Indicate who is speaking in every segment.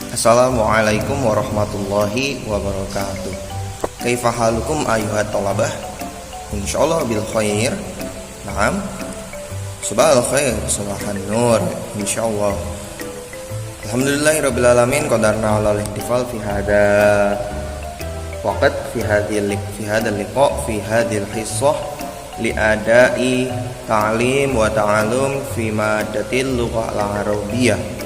Speaker 1: Assalamualaikum warahmatullahi wabarakatuh. Kaifa halukum ayuhat talabah? Insyaallah bil khair. Naam. Subhanal khair, subhan nur. Insyaallah. Alhamdulillahirabbil alamin qadarna ala ihtifal fi hada waqt fi hadal liqa fi hadil hissah li adai ta'lim wa ta'allum fi madatil lughah al-arabiyyah.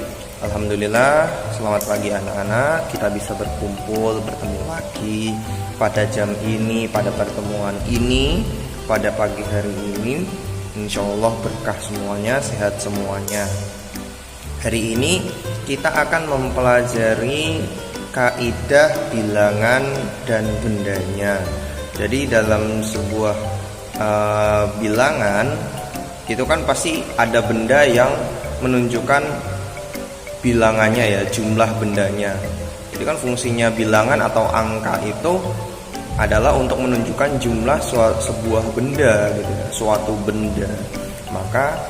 Speaker 1: Alhamdulillah, selamat pagi anak-anak. Kita bisa bertemu lagi pada jam ini, pada pertemuan ini, pada pagi hari ini. Insya Allah berkah semuanya, sehat semuanya. Hari ini kita akan mempelajari kaidah bilangan dan bendanya. Jadi dalam sebuah bilangan itu kan pasti ada benda yang menunjukkan bilangannya ya, jumlah bendanya. Jadi kan fungsinya bilangan atau angka itu adalah untuk menunjukkan jumlah sebuah benda gitu ya, suatu benda. Maka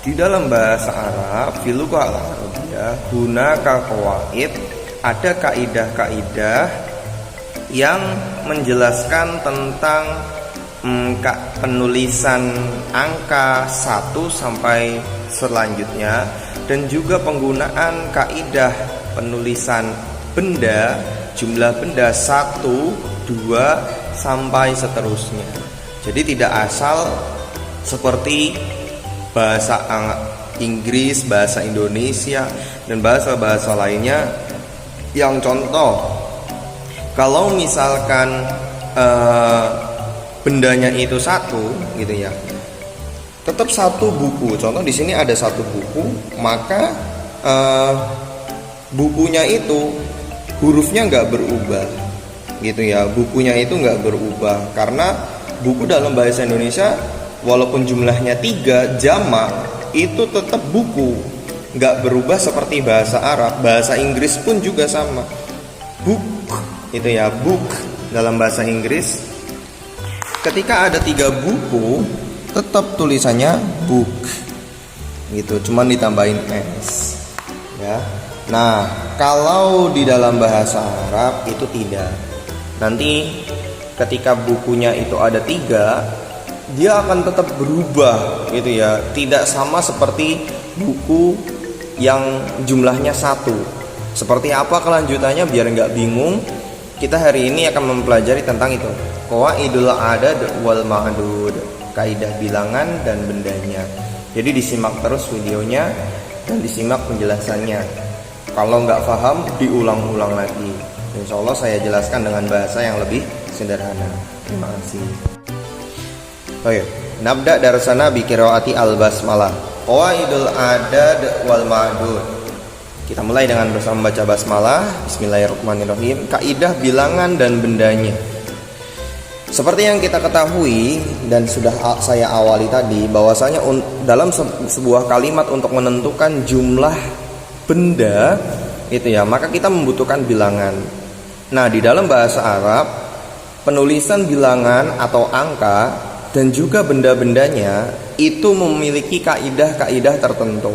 Speaker 1: di dalam bahasa Arab, fil lughah al-arabiyyah, hunaka qawaid, ada kaidah-kaidah yang menjelaskan tentang penulisan angka 1 sampai selanjutnya, dan juga penggunaan kaidah penulisan benda, jumlah benda 1, 2 sampai seterusnya. Jadi tidak asal seperti bahasa Inggris, bahasa Indonesia, dan bahasa-bahasa lainnya. Yang contoh, kalau misalkan bendanya itu 1 gitu ya, tetap 1 buku. Contoh di sini ada 1 buku, maka bukunya itu hurufnya nggak berubah gitu ya. Bukunya itu nggak berubah karena buku dalam bahasa Indonesia walaupun jumlahnya 3 jamak itu tetap buku, nggak berubah seperti bahasa Arab. Bahasa Inggris pun juga sama, book itu ya, book dalam bahasa Inggris. Ketika ada 3 buku, tetap tulisannya book gitu, cuman ditambahin s ya. Nah, kalau di dalam bahasa Arab itu tidak. Nanti ketika bukunya itu ada 3, dia akan tetap berubah gitu ya, tidak sama seperti buku yang jumlahnya 1. Seperti apa kelanjutannya biar nggak bingung, kita hari ini akan mempelajari tentang itu, qawaidul adad wal ma'dud, kaidah bilangan dan bendanya. Jadi disimak terus videonya dan disimak penjelasannya. Kalau nggak paham, diulang-ulang lagi. Insya Allah saya jelaskan dengan bahasa yang lebih sederhana. Terima kasih. Oke, nabda darsana bi qiraati al-basmalah. Qawaidul adad wal ma'dud. Kita mulai dengan bersama membaca basmalah. Bismillahirrahmanirrahim. Kaidah bilangan dan bendanya. Seperti yang kita ketahui dan sudah saya awali tadi, bahwasanya dalam sebuah kalimat untuk menentukan jumlah benda itu ya, maka kita membutuhkan bilangan. Nah, di dalam bahasa Arab, penulisan bilangan atau angka dan juga benda-bendanya itu memiliki kaidah-kaidah tertentu.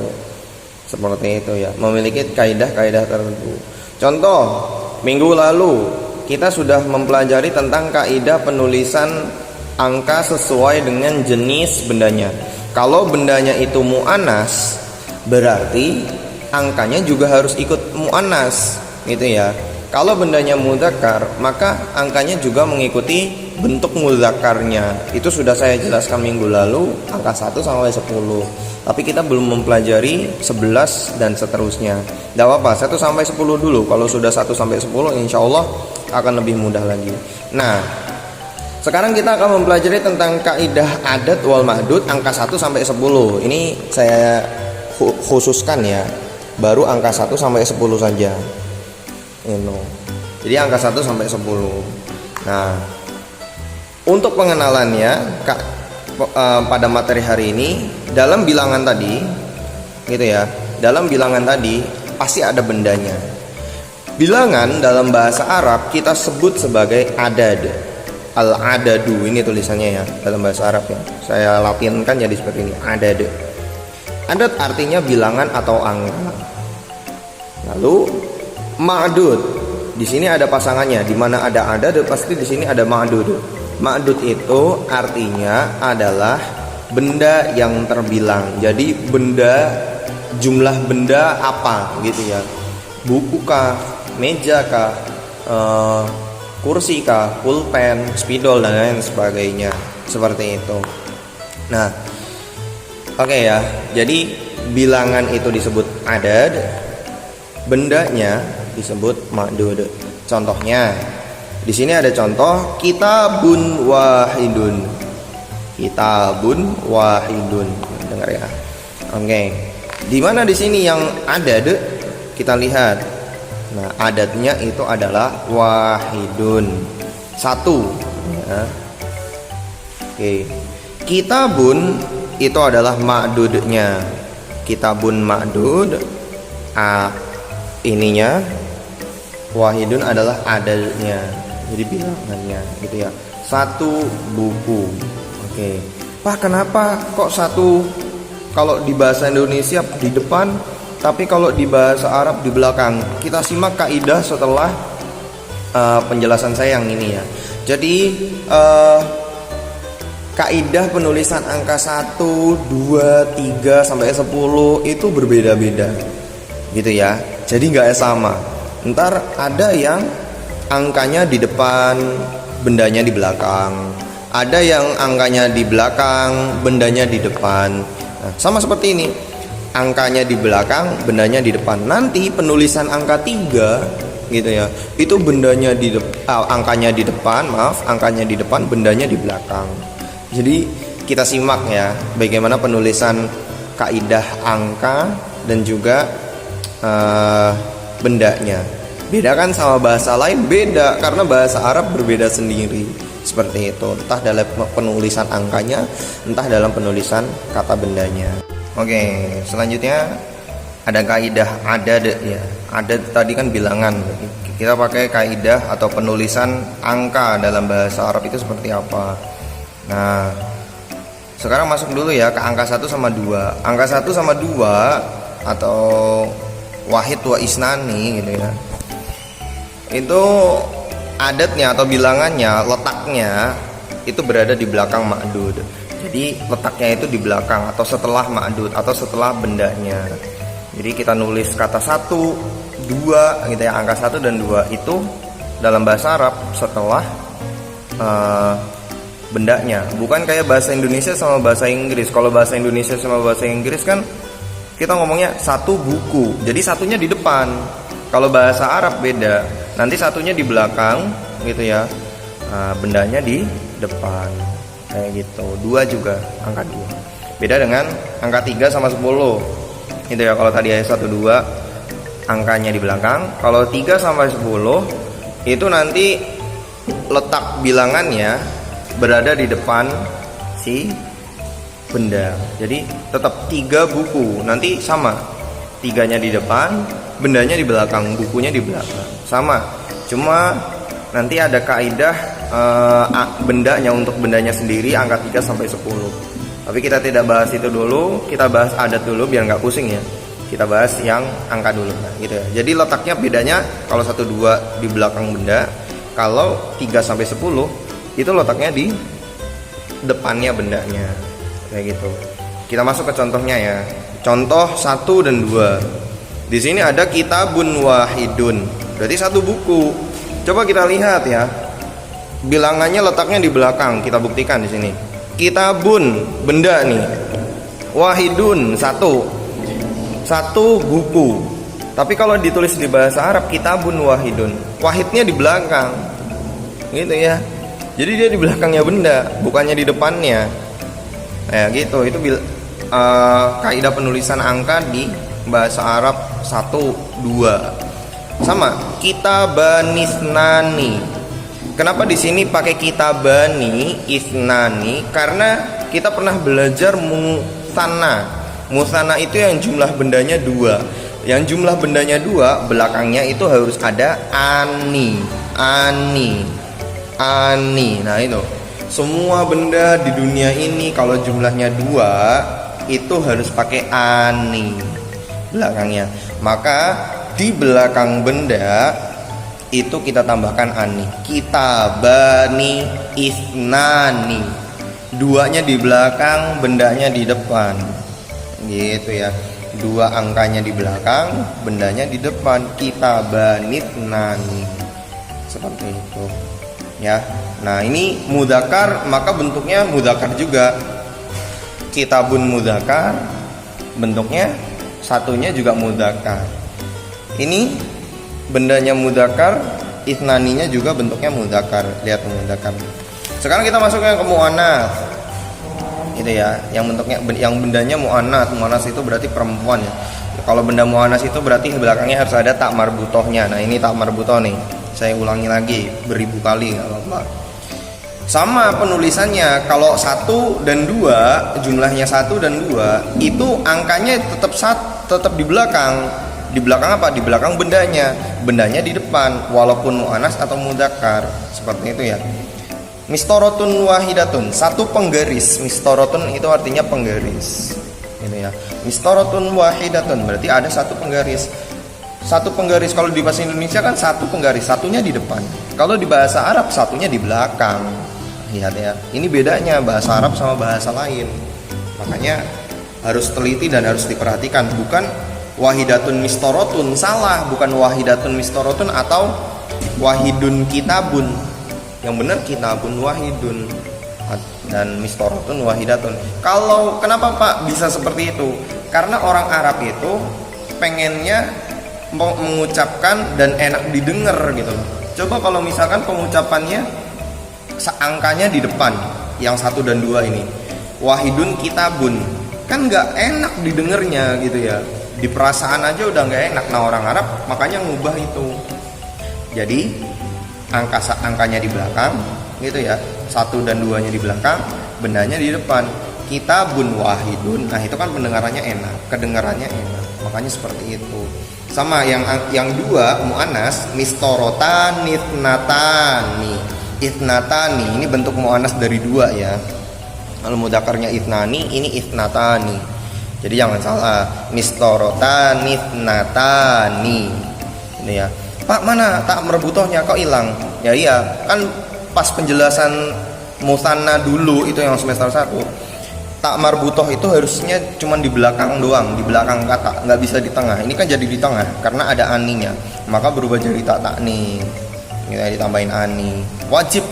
Speaker 1: Seperti itu ya, memiliki kaidah-kaidah tertentu. Contoh, minggu lalu kita sudah mempelajari tentang kaidah penulisan angka sesuai dengan jenis bendanya. Kalau bendanya itu mu'annas, berarti angkanya juga harus ikut mu'annas gitu ya. Kalau bendanya mudzakkar, maka angkanya juga mengikuti bentuk mudzakarnya. Itu sudah saya jelaskan minggu lalu, angka 1 sampai 10. Tapi kita belum mempelajari 11 dan seterusnya. Tidak apa-apa, 1 sampai 10 dulu. Kalau sudah 1 sampai 10, insya Allah akan lebih mudah lagi. Nah, sekarang kita akan mempelajari tentang kaidah adat wal mahdud angka 1 sampai 10. Ini saya khususkan ya, baru angka 1 sampai 10 saja. Jadi angka 1 sampai 10. Nah, untuk pengenalannya pada materi hari ini, dalam bilangan tadi gitu ya, dalam bilangan tadi pasti ada bendanya. Bilangan dalam bahasa Arab kita sebut sebagai adad. Al-adadu, ini tulisannya ya dalam bahasa Arab ya. Saya latinkan jadi seperti ini, adad. Adad artinya bilangan atau angka. Lalu Ma'dud. Di sini ada pasangannya. Di mana ada adad pasti di sini ada ma'dud. Ma'dud itu artinya adalah benda yang terbilang. Jadi benda, jumlah benda apa gitu ya. Buku kah, meja kah, kursi kah, pulpen, spidol dan lain sebagainya. Seperti itu. Nah, oke ya. Jadi bilangan itu disebut adad, bendanya disebut ma'dud. Contohnya di sini ada contoh kitabun wahidun. Kitabun wahidun. Dengar ya. Oke. Di mana di sini yang adad? Kita lihat. Nah, adadnya itu adalah wahidun. Satu. Ya. Oke. Kitabun itu adalah ma'dudnya. Kitabun ma'dud. Ininya wahidun adalah adadnya, jadi bilangannya gitu ya. Satu buku. Oke. Pak, kenapa kok satu kalau di bahasa Indonesia di depan, tapi kalau di bahasa Arab di belakang? Kita simak kaidah setelah penjelasan saya yang ini ya. Jadi kaidah penulisan angka 1, 2, 3 sampai 10 itu berbeda-beda gitu ya. Jadi nggak sama. Ntar ada yang angkanya di depan, bendanya di belakang. Ada yang angkanya di belakang, bendanya di depan. Nah, sama seperti ini. Angkanya di belakang, bendanya di depan. Nanti penulisan angka 3 gitu ya. Itu bendanya di angkanya di depan, angkanya di depan, bendanya di belakang. Jadi kita simak ya bagaimana penulisan kaidah angka dan juga bendanya. Beda kan sama bahasa lain? Beda, karena bahasa Arab berbeda sendiri. Seperti itu, entah dalam penulisan angkanya, entah dalam penulisan kata bendanya. Oke, selanjutnya ada kaidah adad ya. Adad tadi kan bilangan. Kita pakai kaidah atau penulisan angka dalam bahasa Arab itu seperti apa. Nah, sekarang masuk dulu ya ke angka 1 sama 2. Angka 1 sama 2 atau wahid wa isnani gitu ya. Itu adatnya atau bilangannya, letaknya itu berada di belakang ma'dud. Jadi letaknya itu di belakang atau setelah ma'dud atau setelah bendanya. Jadi kita nulis kata 1, 2 gitu ya. Angka 1 dan 2 itu dalam bahasa Arab setelah bendanya. Bukan kayak bahasa Indonesia sama bahasa Inggris. Kalau bahasa Indonesia sama bahasa Inggris kan kita ngomongnya satu buku, jadi satunya di depan. Kalau bahasa Arab beda, nanti satunya di belakang gitu ya. Bendanya di depan kayak gitu. 2 juga, angka 2 beda dengan angka 3 sama 10 gitu ya. Kalau tadi ayat 1, 2 angkanya di belakang. Kalau 3 sampai 10 itu nanti letak bilangannya berada di depan si benda. Jadi tetap 3 buku, nanti sama, 3-nya di depan, bendanya di belakang, bukunya di belakang, sama. Cuma nanti ada kaidah bendanya, untuk bendanya sendiri angka 3 sampai 10. Tapi kita tidak bahas itu dulu, kita bahas adat dulu biar nggak pusing ya. Kita bahas yang angka dulu gitu ya. Jadi letaknya bedanya kalau 1, 2 di belakang benda, kalau 3 sampai 10 itu letaknya di depannya bendanya. Kayak gitu. Kita masuk ke contohnya ya. Contoh 1 dan 2. Di sini ada kitabun wahidun. Berarti 1 buku. Coba kita lihat ya. Bilangannya letaknya di belakang. Kita buktikan di sini. Kitabun benda nih. Wahidun 1. 1 buku. Tapi kalau ditulis di bahasa Arab kitabun wahidun, wahidnya di belakang. Gitu ya. Jadi dia di belakangnya benda, bukannya di depannya. Ya gitu, itu kaidah penulisan angka di bahasa Arab 1, 2. Sama, kitabani isnani. Kenapa di sini pakai kitabani isnani? Karena kita pernah belajar musanna. Musanna itu yang jumlah bendanya 2. Yang jumlah bendanya 2, belakangnya itu harus ada ani. Nah itu. Semua benda di dunia ini kalau jumlahnya 2 itu harus pakai ani belakangnya. Maka di belakang benda itu kita tambahkan ani. Kitabani ithnani. Duanya di belakang, bendanya di depan. Gitu ya. Dua angkanya di belakang, bendanya di depan. Kitabani ithnani. Seperti itu. Ya. Nah, ini mudzakkar, maka bentuknya mudzakkar juga. Kitabun mudzakkar, bentuknya satunya juga mudzakkar. Ini bendanya mudzakkar, ithnaninya juga bentuknya mudzakkar. Lihat mudzakkar. Sekarang kita masukkan ke muannats. Gitu ya, yang bentuknya yang bendanya muannats. Muannats itu berarti perempuan ya. Kalau benda muannats itu berarti belakangnya harus ada tak marbutohnya. Nah, ini tak marbutoh nih. Saya ulangi lagi beribu kali enggak apa-apa. Sama penulisannya, kalau 1 dan 2, jumlahnya 1 dan 2, itu angkanya tetap di belakang. Di belakang apa? Di belakang bendanya. Bendanya di depan, walaupun muannats atau mudzakkar. Seperti itu ya. Mistorotun wahidatun, satu penggaris. Mistorotun itu artinya penggaris. Gitu ya. Mistorotun wahidatun berarti ada satu penggaris. Satu penggaris kalau di bahasa Indonesia kan satu penggaris, satunya di depan. Kalau di bahasa Arab satunya di belakang. Lihat ya, ini bedanya bahasa Arab sama bahasa lain. Makanya harus teliti dan harus diperhatikan. Bukan wahidatun mistorotun, salah. Bukan wahidatun mistorotun atau wahidun kitabun. Yang benar kitabun wahidun dan mistorotun wahidatun. Kalau kenapa Pak bisa seperti itu? Karena orang Arab itu pengennya mengucapkan dan enak didengar gitu. Coba kalau misalkan pengucapannya angkanya di depan, yang 1 dan 2 ini wahidun kitabun, kan nggak enak didengarnya gitu ya. Di perasaan aja udah nggak enak. Nah, orang Arab makanya ngubah itu. Jadi angkanya di belakang gitu ya, 1 dan 2 nya di belakang, bendanya di depan. Kitabun wahidun, nah itu kan pendengarannya enak, kedengarannya enak, makanya seperti itu. Sama yang 2 muannats, mistorotan ithnatani. Ithnatani ini bentuk muannats dari 2 ya. Kalau mudzakarnya ithnani, ini ithnatani. Jadi jangan salah. Mistorotan ithnatani. Ini ya. Pak, mana tak marbutohnya kok hilang? Ya iya, kan pas penjelasan musanna dulu itu yang semester 1. Tak marbutoh itu harusnya cuma di belakang doang, di belakang kata, nggak bisa di tengah. Ini kan jadi di tengah karena ada aninya. Maka berubah jadi tak nih. Kita ditambahin ani. Wajib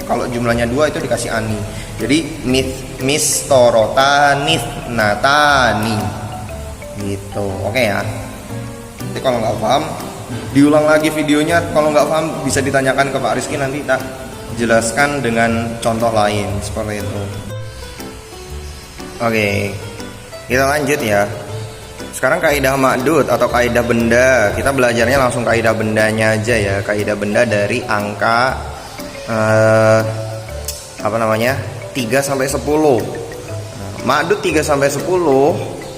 Speaker 1: kalau jumlahnya 2 itu dikasih ani. Jadi mistorotanith natani. Gitu. Oke ya. Nanti kalau nggak paham diulang lagi videonya. Kalau nggak paham bisa ditanyakan ke Pak Rizky, nanti tak jelaskan dengan contoh lain seperti itu. Oke. Kita lanjut ya. Sekarang kaidah ma'dud atau kaidah benda. Kita belajarnya langsung kaidah bendanya aja ya. Kaidah benda dari angka 3 sampai 10. Ma'dud 3 sampai 10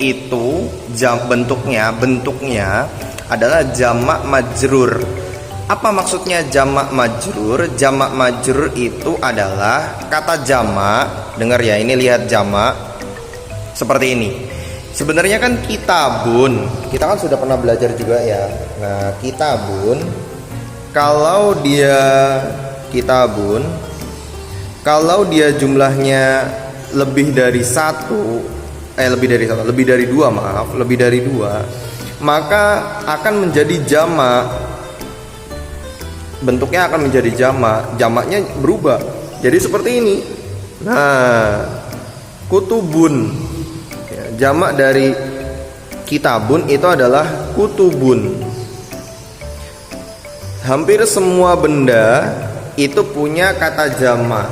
Speaker 1: itu bentuknya adalah jamak majrur. Apa maksudnya jamak majrur? Jamak majrur itu adalah kata jamak. Dengar ya, ini lihat jamak seperti ini. Sebenarnya kan kitabun, kita kan sudah pernah belajar juga ya. Nah, kitabun, kalau dia jumlahnya lebih dari 2, maka akan menjadi jamak. Bentuknya akan menjadi jamak. Jamaknya berubah. Jadi seperti ini. Nah, kutubun. Jamak dari kitabun itu adalah kutubun. Hampir semua benda itu punya kata jamak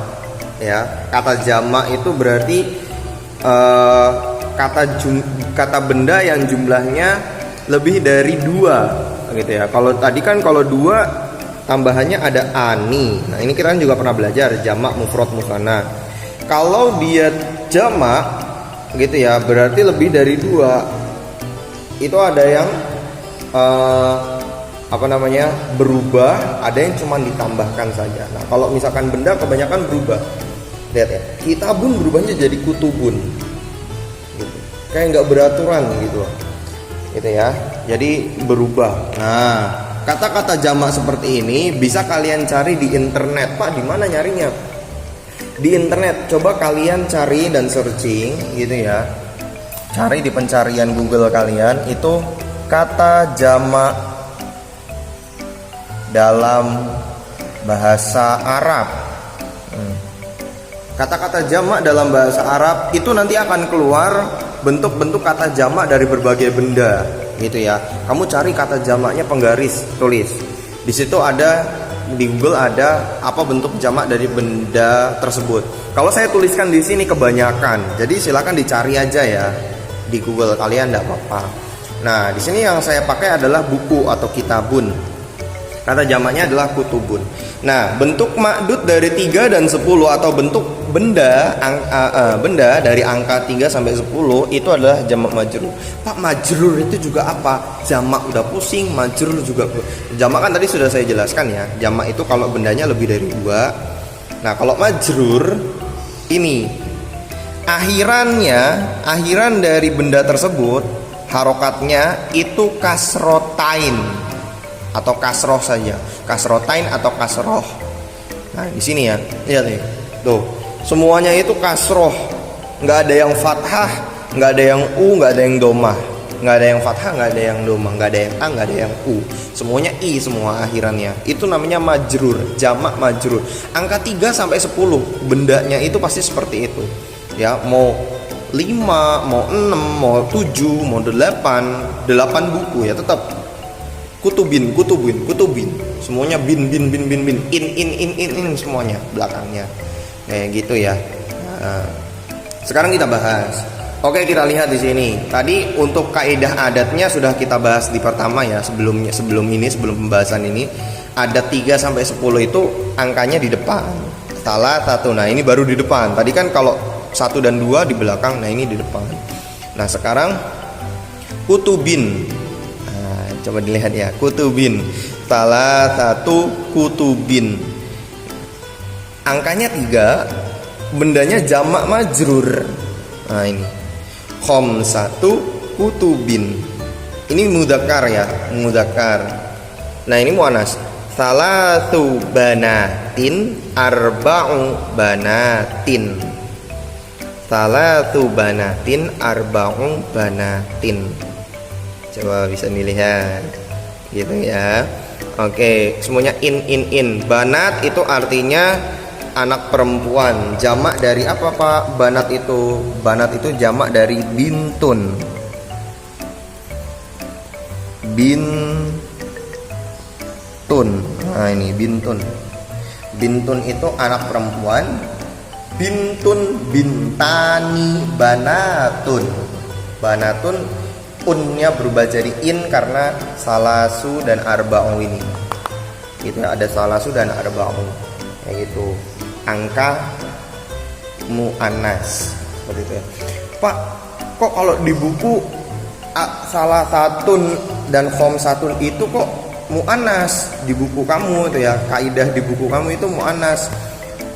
Speaker 1: ya. Kata jamak itu berarti kata benda yang jumlahnya lebih dari 2 gitu ya. Kalau tadi kan kalau 2 tambahannya ada ani. Nah, ini kita kan juga pernah belajar jamak mufrad musanna. Kalau dia jamak gitu ya, berarti lebih dari 2. Itu ada yang berubah, ada yang cuma ditambahkan saja. Nah, kalau misalkan benda kebanyakan berubah. Lihat ya, kitabun berubahnya jadi kutubun gitu. Kayak nggak beraturan gitu. gitu ya. Jadi berubah. Nah, kata-kata jamak seperti ini bisa kalian cari di internet. Pak, di mana nyarinya? Di internet. Coba kalian cari dan searching gitu ya. Cari di pencarian Google kalian itu kata jamak dalam bahasa Arab. Kata-kata jamak dalam bahasa Arab itu nanti akan keluar bentuk-bentuk kata jamak dari berbagai benda gitu ya. Kamu cari kata jamaknya penggaris, tulis. Di situ ada, di Google ada apa bentuk jamak dari benda tersebut. Kalau saya tuliskan di sini kebanyakan, jadi silakan dicari aja ya di Google kalian, enggak apa-apa. Nah, di sini yang saya pakai adalah buku atau kitabun. Kata jamaknya adalah kutubun. Nah, bentuk ma'dud dari 3 dan 10 atau bentuk benda benda dari angka 3 sampai 10 itu adalah jamak majrur. Pak, majrur itu juga apa? Jamak udah pusing, majrur juga. Jamak kan tadi sudah saya jelaskan ya. Jamak itu kalau bendanya lebih dari 2. Nah, kalau majrur ini akhiran dari benda tersebut harokatnya itu kasrotain atau kasroh saja, kasrotain atau kasroh. Nah, di sini ya, lihat nih, tuh semuanya itu kasroh, nggak ada yang fathah, nggak ada yang u, nggak ada yang domah, nggak ada yang fathah, nggak ada yang domah, nggak ada yang a, nggak ada yang u, semuanya i semua akhirannya. Itu namanya majrur, jamak majrur. Angka 3 sampai 10 bendanya itu pasti seperti itu. Ya, mau 5, mau 6, mau 7, mau 8 buku ya tetap kutubin, semuanya bin, in semuanya belakangnya kayak gitu ya. Nah, sekarang kita bahas. Oke, kita lihat di sini. Tadi untuk kaidah adatnya sudah kita bahas di pertama ya, sebelum pembahasan ini. Adat 3 sampai 10 itu angkanya di depan. Salah satu. Nah, ini baru di depan. Tadi kan kalau 1 dan 2 di belakang, nah ini di depan. Nah, sekarang kutubin. Coba dilihat ya, kutubin, salah satu kutubin, angkanya 3, bendanya jamak majrur. Nah ini khamsatu kutubin, ini mudzakkar ya, mudzakkar. Nah ini muannas, salatu banatin arba'u banatin, salatu banatin arba'u banatin. Coba bisa dilihat gitu ya. Oke, semuanya in. Banat itu artinya anak perempuan. Jamak dari apa Pak? Banat itu jamak dari bintun. Nah ini bintun. Bintun itu anak perempuan. Bintun, bintani, banatun. Unnya berubah jadi in karena salasu dan arba'u ini. Gitu, ada salasu dan arba'u. Kayak gitu. Angka muannas seperti itu ya. Pak, kok kalau di buku salah satun dan khamsatun itu kok muannas di buku kamu itu ya. Kaidah di buku kamu itu muannas.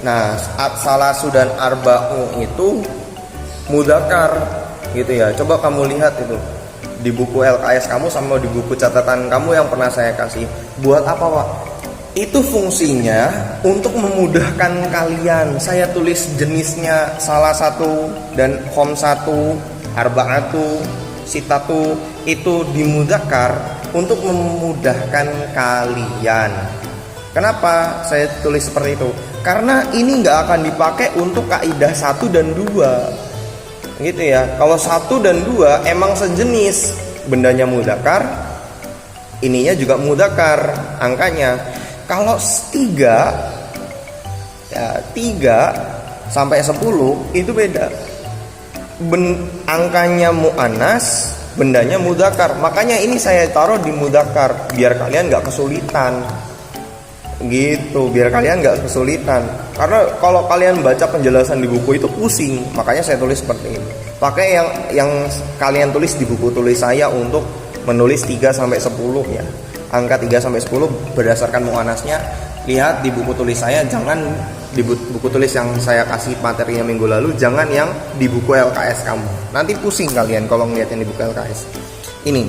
Speaker 1: Nah, salasu dan arba'u itu mudzakkar gitu ya. Coba kamu lihat itu di buku LKS kamu sama di buku catatan kamu yang pernah saya kasih. Buat apa Pak? Itu fungsinya untuk memudahkan kalian. Saya tulis jenisnya salah satu dan khamsatu, arba'atu, sitatu itu dimudzakkar untuk memudahkan kalian. Kenapa saya tulis seperti itu? Karena ini nggak akan dipakai untuk kaidah 1 dan 2 gitu ya. Kalau 1 dan 2 emang sejenis, bendanya mudzakkar, ininya juga mudzakkar angkanya. Kalau 3 ya 3 sampai 10 itu beda. Angkanya muannas, bendanya mudzakkar. Makanya ini saya taruh di mudzakkar biar kalian nggak kesulitan. Gitu, biar kalian nggak kesulitan. Karena kalau kalian baca penjelasan di buku itu pusing, makanya saya tulis seperti ini. Pakai yang kalian tulis di buku tulis saya untuk menulis 3 sampai 10 ya. Angka 3 sampai 10 berdasarkan muannasnya. Lihat di buku tulis saya, jangan di buku tulis yang saya kasih materinya minggu lalu, jangan yang di buku LKS kamu. Nanti pusing kalian kalau ngeliat yang di buku LKS. ini.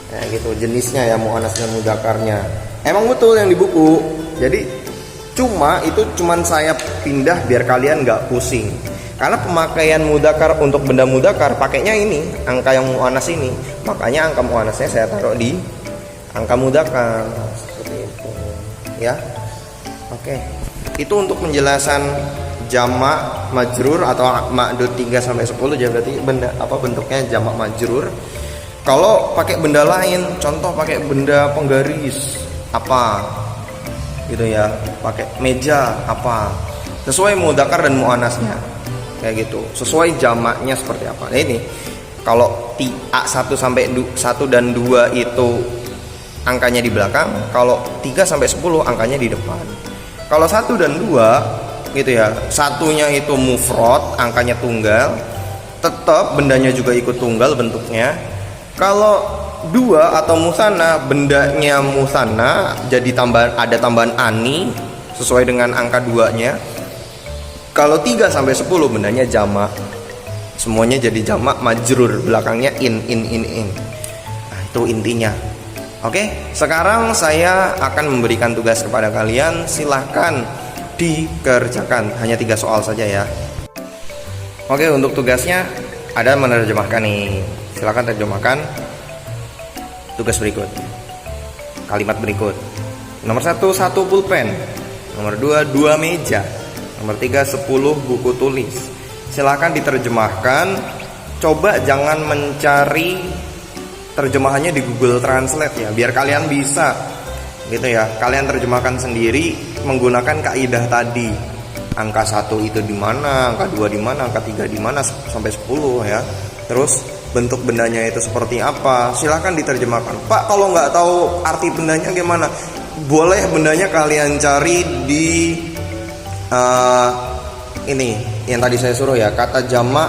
Speaker 1: Kayak gitu jenisnya ya, mu'annas dan mudzakarnya. Emang betul yang di buku. Jadi cuman saya pindah biar kalian nggak pusing. Karena pemakaian mudzakkar untuk benda mudzakkar pakainya ini, angka yang mu'annas ini. Makanya angka mu'annasnya saya taruh di angka mudzakkar. Seperti itu. Ya. Oke. Itu untuk penjelasan jamak majrur atau ma'dud 3 sampai 10, jadi berarti benda bentuknya jamak majrur. Kalau pakai benda lain, contoh pakai benda penggaris apa gitu ya, pakai meja apa, sesuai mudzakkar dan muannasnya kayak gitu, sesuai jamaknya seperti apa. Nah ini kalau A1 sampai 1 dan 2 itu angkanya di belakang, kalau 3 sampai 10 angkanya di depan. Kalau 1 dan 2 gitu ya, satunya itu mufrad, angkanya tunggal, tetap bendanya juga ikut tunggal bentuknya. Kalau 2 atau musanna, bendanya musanna, jadi ada tambahan ani sesuai dengan angka 2-nya. Kalau 3 sampai 10 bendanya jamak. Semuanya jadi jamak majrur, belakangnya in. Nah, itu intinya. Oke, sekarang saya akan memberikan tugas kepada kalian, silahkan dikerjakan. Hanya 3 soal saja ya. Oke, untuk tugasnya ada menerjemahkan nih. Silakan terjemahkan tugas berikut, kalimat berikut. Nomor 1, 1 pulpen. Nomor 2, 2 meja. Nomor 3, 10 buku tulis. Silakan diterjemahkan. Coba jangan mencari terjemahannya di Google Translate ya, biar kalian bisa gitu ya. Kalian terjemahkan sendiri menggunakan kaidah tadi. Angka 1 itu di mana, angka 2 di mana, angka 3 di mana sampai 10 ya. Terus bentuk bendanya itu seperti apa, silahkan diterjemahkan. Pak, kalau nggak tahu arti bendanya gimana? Boleh bendanya kalian cari di ini yang tadi saya suruh ya, kata jamak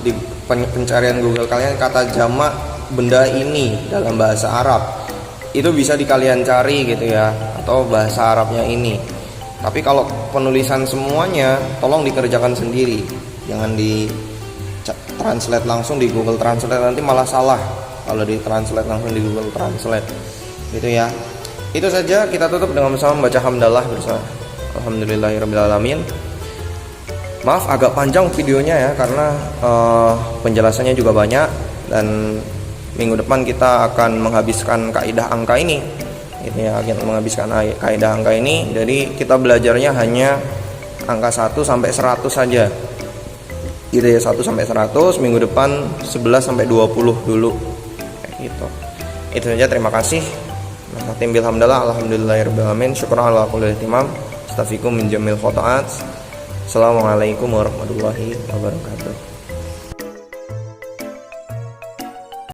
Speaker 1: di pencarian Google kalian, kata jamak benda ini dalam bahasa Arab. Itu bisa kalian cari gitu ya, atau bahasa Arabnya ini. Tapi kalau penulisan semuanya tolong dikerjakan sendiri, jangan di translate langsung di Google Translate, nanti malah salah kalau di translate langsung di Google Translate gitu ya. Itu saja, kita tutup dengan bersama membaca hamdalah bersama alhamdulillahirabbil alamin. Maaf agak panjang videonya ya, karena penjelasannya juga banyak, dan minggu depan kita akan menghabiskan kaidah angka ini gitu ya, kita menghabiskan kaidah angka ini. Jadi kita belajarnya hanya angka 1 sampai 100 saja gitu ya, 1 sampai 100. Minggu depan 11 sampai 20 dulu kayak gitu. Itu saja, terima kasih. Tim bilhamdalah alhamdulillahirabbil alamin, syukran ala kulli ihtimam, astaghfirukum min jamil khotoat. Assalamualaikum warahmatullahi wabarakatuh.